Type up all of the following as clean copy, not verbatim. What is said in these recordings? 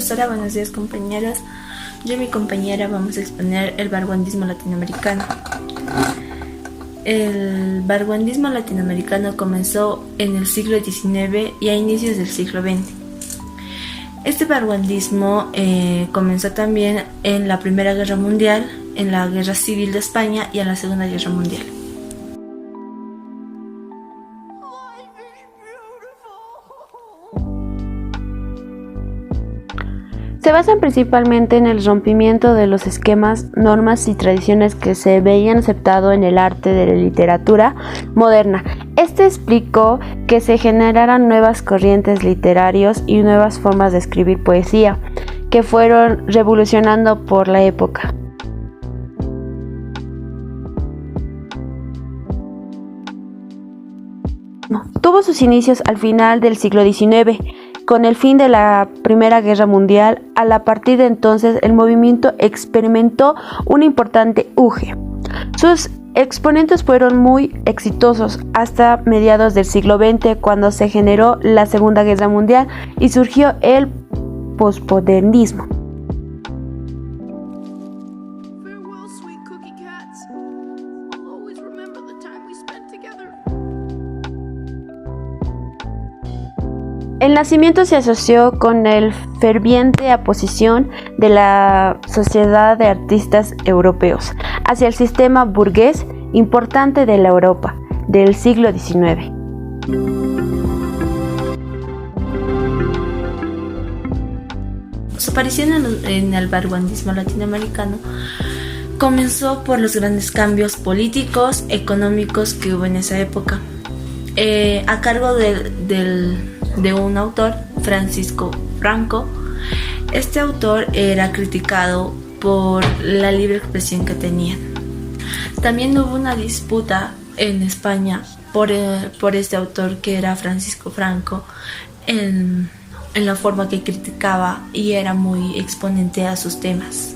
profesora, buenos días compañeros. Yo y mi compañera vamos a exponer el vanguardismo latinoamericano. El vanguardismo latinoamericano comenzó en el siglo XIX y a inicios del siglo XX. Este vanguardismo comenzó también en la Primera Guerra Mundial, en la Guerra Civil de España y en la Segunda Guerra Mundial. Se basan principalmente en el rompimiento de los esquemas, normas y tradiciones que se veían aceptados en el arte de la literatura moderna. Este explicó que se generaran nuevas corrientes literarias y nuevas formas de escribir poesía, que fueron revolucionando por la época. Tuvo sus inicios al final del siglo XIX, con el fin de la Primera Guerra Mundial. A partir de entonces, el movimiento experimentó un importante auge. Sus exponentes fueron muy exitosos hasta mediados del siglo XX, cuando se generó la Segunda Guerra Mundial y surgió el posmodernismo. El nacimiento se asoció con la ferviente oposición de la Sociedad de Artistas Europeos hacia el sistema burgués importante de la Europa del siglo XIX. Su aparición en el vanguardismo latinoamericano comenzó por los grandes cambios políticos, económicos que hubo en esa época, a cargo de un autor, Francisco Franco. Este autor era criticado por la libre expresión que tenían. También hubo una disputa en España por este autor, que era Francisco Franco, en la forma que criticaba y era muy exponente a sus temas.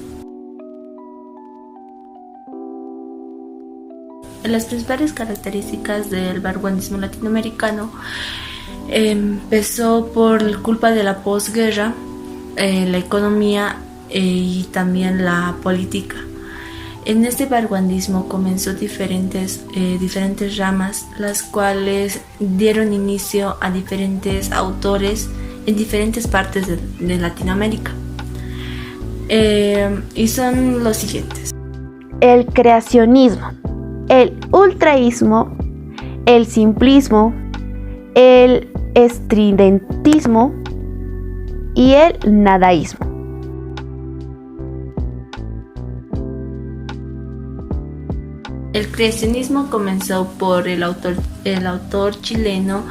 Las principales características del vanguardismo latinoamericano empezó por culpa de la posguerra, la economía y también la política. En este vanguardismo comenzó diferentes ramas, las cuales dieron inicio a diferentes autores en diferentes partes de Latinoamérica. Y son los siguientes: el creacionismo, el ultraísmo, el simplismo, el estridentismo y el nadaísmo. El creacionismo comenzó por el autor chileno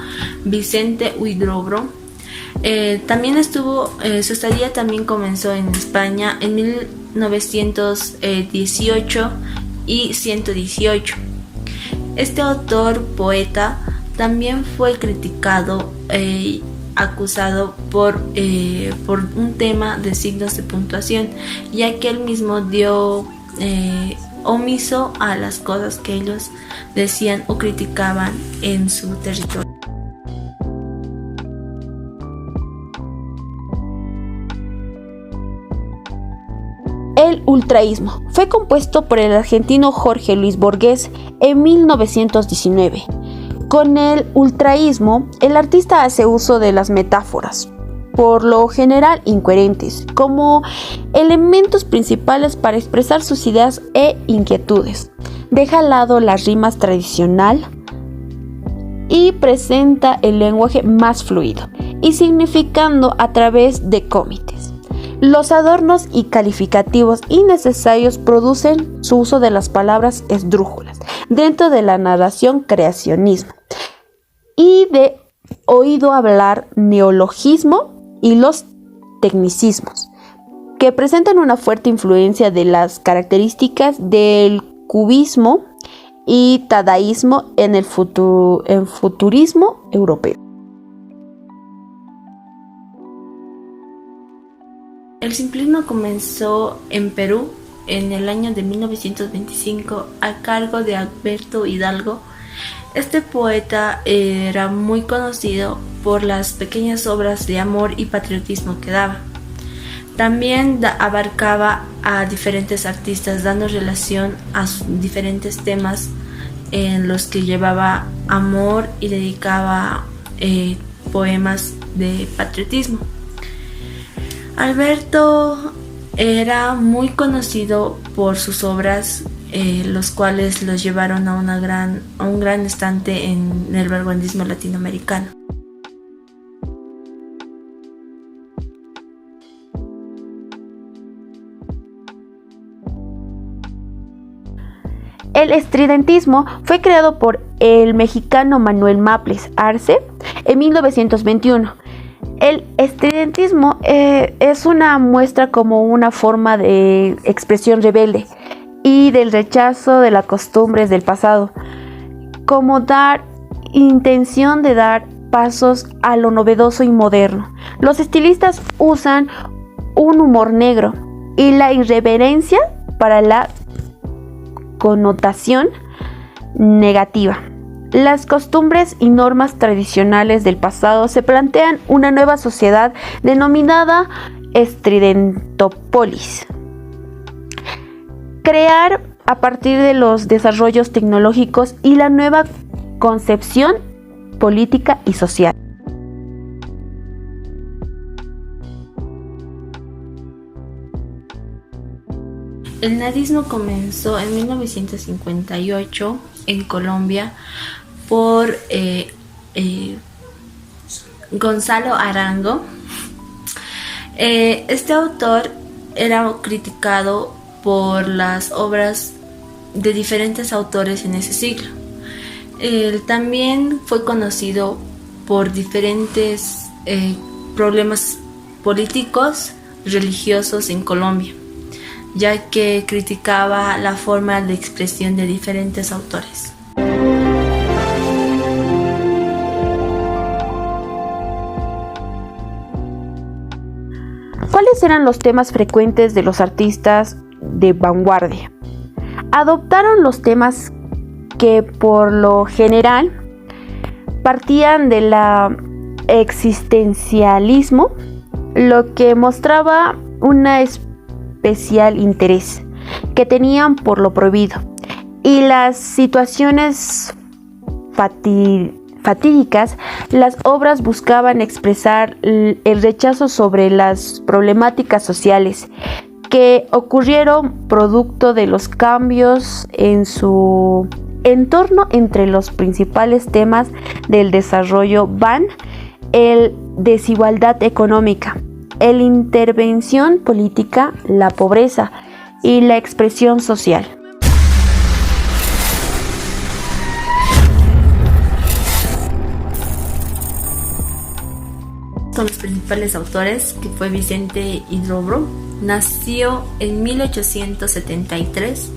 Vicente Huidobro. También su estadía también comenzó en España en 1918 y 118. Este autor poeta también fue criticado, acusado por un tema de signos de puntuación, ya que él mismo dio omiso a las cosas que ellos decían o criticaban en su territorio. El ultraísmo fue compuesto por el argentino Jorge Luis Borges en 1919. Con el ultraísmo, el artista hace uso de las metáforas, por lo general incoherentes, como elementos principales para expresar sus ideas e inquietudes. Deja al lado las rimas tradicional y presenta el lenguaje más fluido y significando a través de cómites. Los adornos y calificativos innecesarios producen su uso de las palabras esdrújulas dentro de la narración creacionismo y de oído hablar neologismo y los tecnicismos, que presentan una fuerte influencia de las características del cubismo y dadaísmo en el futurismo europeo. El simplismo comenzó en Perú en el año de 1925 a cargo de Alberto Hidalgo. Este poeta era muy conocido por las pequeñas obras de amor y patriotismo que daba. También abarcaba a diferentes artistas, dando relación a diferentes temas en los que llevaba amor y dedicaba poemas de patriotismo. Alberto era muy conocido por sus obras, los cuales los llevaron a un gran estante en el vanguardismo latinoamericano. El estridentismo fue creado por el mexicano Manuel Maples Arce en 1921. El estridentismo es una muestra como una forma de expresión rebelde y del rechazo de las costumbres del pasado, como intención de dar pasos a lo novedoso y moderno. Los estilistas usan un humor negro y la irreverencia para la connotación negativa. Las costumbres y normas tradicionales del pasado se plantean una nueva sociedad denominada estridentópolis. Crear a partir de los desarrollos tecnológicos y la nueva concepción política y social. El nadismo comenzó en 1958 en Colombia por Gonzalo Arango. Este autor era criticado por las obras de diferentes autores en ese siglo. Él también fue conocido por diferentes problemas políticos, religiosos en Colombia, ya que criticaba la forma de expresión de diferentes autores. ¿Cuáles eran los temas frecuentes de los artistas de vanguardia? Adoptaron los temas que por lo general partían de la existencialismo, lo que mostraba una especial interés que tenían por lo prohibido y las situaciones fatídicas. Las obras buscaban expresar el rechazo sobre las problemáticas sociales que ocurrieron producto de los cambios en su entorno. Entre los principales temas del desarrollo van el desigualdad económica, la intervención política, la pobreza y la expresión social. Son los principales autores, que fue Vicente Huidobro. Nació en 1873,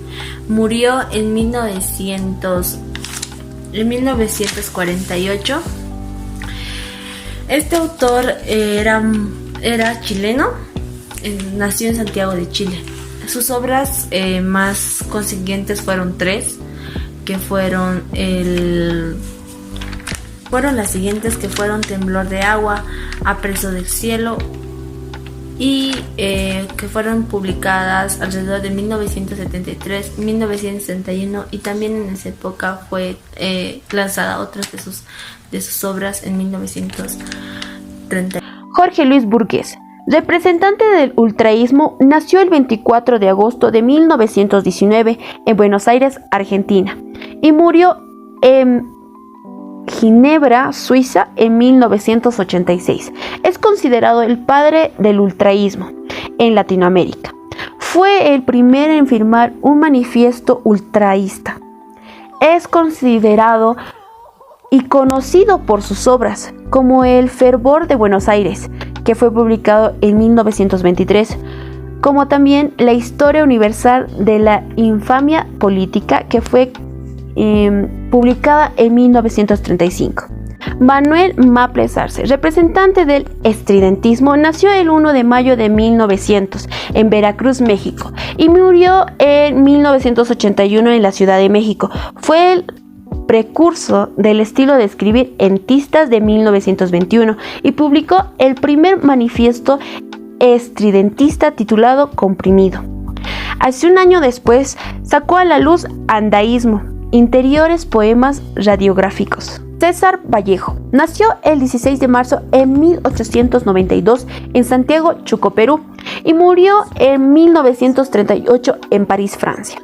murió en 1948. Este autor era chileno, nació en Santiago de Chile. Sus obras más consiguientes fueron tres, que fueron las siguientes, que fueron Temblor de agua, Apreso del cielo, y que fueron publicadas alrededor de 1973, 1961, y también en esa época fue lanzada otras de sus obras en 1930. Jorge Luis Borges, representante del ultraísmo, nació el 24 de agosto de 1919 en Buenos Aires, Argentina, y murió en Ginebra, Suiza, en 1986. Es considerado el padre del ultraísmo en Latinoamérica. Fue el primero en firmar un manifiesto ultraísta. Es considerado y conocido por sus obras, como El fervor de Buenos Aires, que fue publicado en 1923, como también La historia universal de la infamia política, que fue publicada en 1935. Manuel Maples Arce, representante del estridentismo, nació el 1 de mayo de 1900 en Veracruz, México, y murió en 1981 en la Ciudad de México. Fue el precursor del estilo de escribir en tistas de 1921 y publicó el primer manifiesto estridentista titulado Comprimido. Hace un año después sacó a la luz Andaísmo, interiores poemas radiográficos. César Vallejo nació el 16 de marzo de 1892 en Santiago, Chuco, Perú, y murió en 1938 en París, Francia.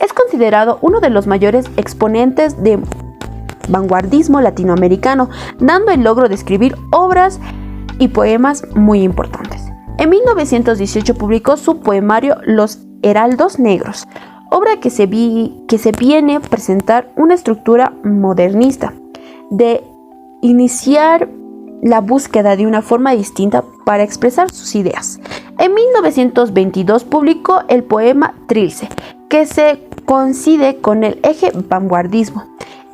Es considerado uno de los mayores exponentes de vanguardismo latinoamericano, dando el logro de escribir obras y poemas muy importantes. En 1918 publicó su poemario Los Heraldos Negros, obra que se viene a presentar una estructura modernista, de iniciar la búsqueda de una forma distinta para expresar sus ideas. En 1922 publicó el poema Trilce, que se coincide con el eje vanguardismo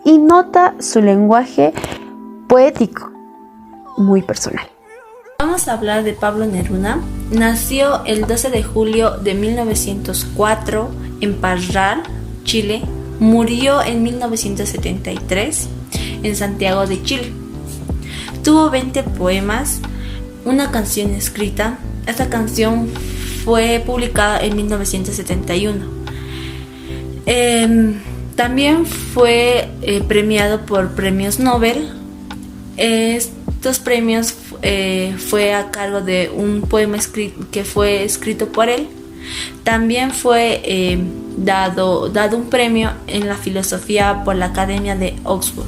y nota su lenguaje poético muy personal. Vamos a hablar de Pablo Neruda. Nació el 12 de julio de 1904 en Parral, Chile. Murió en 1973 en Santiago de Chile. Tuvo 20 poemas, una canción escrita. Esta canción fue publicada en 1971. También fue premiado por premios Nobel. Estos premios fue a cargo de un poema que fue escrito por él. También fue dado un premio en la filosofía por la Academia de Oxford.